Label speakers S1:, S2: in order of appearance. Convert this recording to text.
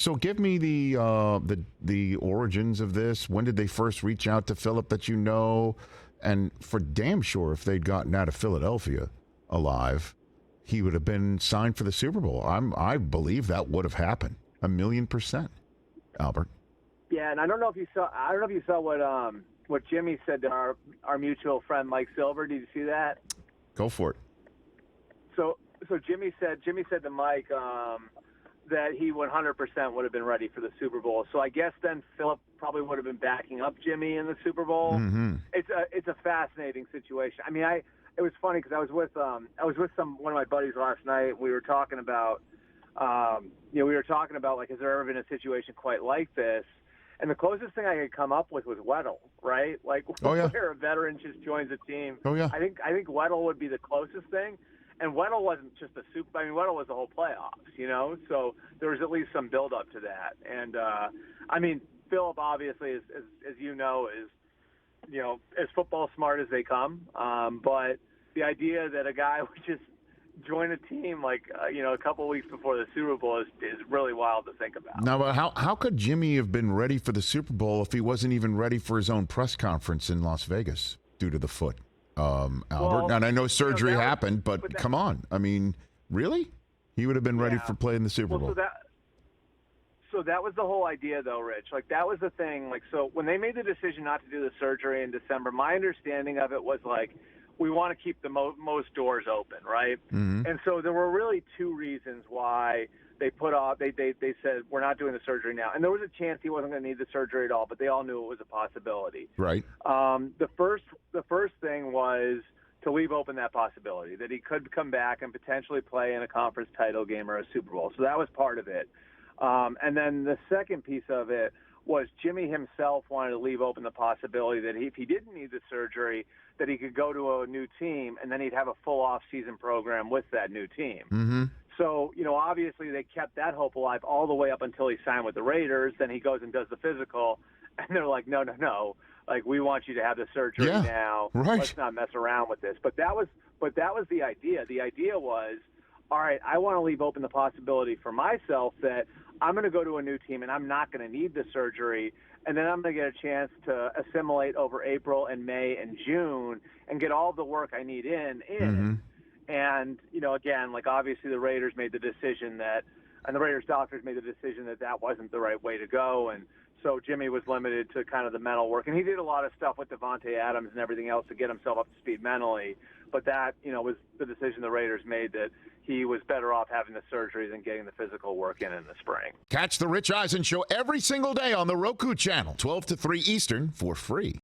S1: So give me the origins of this. When did they first reach out to Philip that you know? And for damn sure, if they'd gotten out of Philadelphia alive, he would have been signed for the Super Bowl. I believe that would have happened 1,000,000%, Albert.
S2: Yeah, and I don't know if you saw what Jimmy said to our mutual friend Mike Silver. Did you see that?
S1: Go for it.
S2: So Jimmy said to Mike that he 100% would have been ready for the Super Bowl. So I guess then Philip probably would have been backing up Jimmy in the Super Bowl.
S1: Mm-hmm.
S2: It's a fascinating situation. I mean, it was funny because I was with one of my buddies last night. We were talking about like, has there ever been a situation quite like this? And the closest thing I could come up with was Weddle, right? Like, where a veteran just joins a team.
S1: Oh yeah.
S2: I think Weddle would be the closest thing. And Weddle wasn't just the Super. I mean, Weddle was the whole playoffs, you know. So there was at least some build up to that. And I mean, Philip obviously, as you know, is as football smart as they come. But the idea that a guy would just join a team like a couple of weeks before the Super Bowl is really wild to think about.
S1: Now, how could Jimmy have been ready for the Super Bowl if he wasn't even ready for his own press conference in Las Vegas due to the foot? Albert,
S2: well,
S1: and I know surgery happened, but come on. I mean, really? He would have been ready for playing the Super Bowl.
S2: So that was the whole idea, though, Rich. Like, that was the thing. Like, so when they made the decision not to do the surgery in December, my understanding of it was, like, we want to keep the most doors open, right?
S1: Mm-hmm.
S2: And so there were really two reasons why they put off. They said, we're not doing the surgery now. And there was a chance he wasn't going to need the surgery at all, but they all knew it was a possibility.
S1: Right.
S2: The first thing was to leave open that possibility that he could come back and potentially play in a conference title game or a Super Bowl. So that was part of it. And then the second piece of it was Jimmy himself wanted to leave open the possibility that if he didn't need the surgery, that he could go to a new team and then he'd have a full off-season program with that new team.
S1: Mm-hmm.
S2: So, obviously they kept that hope alive all the way up until he signed with the Raiders. Then he goes and does the physical, and they're like, no. Like, we want you to have the surgery now.
S1: Right.
S2: Let's not mess around with this. But that was the idea. The idea was, all right, I want to leave open the possibility for myself that I'm going to go to a new team and I'm not going to need the surgery, and then I'm going to get a chance to assimilate over April and May and June and get all the work I need in.
S1: Mm-hmm.
S2: And, again, like, obviously the Raiders made the decision and the Raiders doctors made the decision that wasn't the right way to go. And so Jimmy was limited to kind of the mental work. And he did a lot of stuff with Devontae Adams and everything else to get himself up to speed mentally. But that, was the decision the Raiders made, that he was better off having the surgery than getting the physical work in the spring.
S1: Catch the Rich Eisen Show every single day on the Roku channel, 12 to 3 Eastern, for free.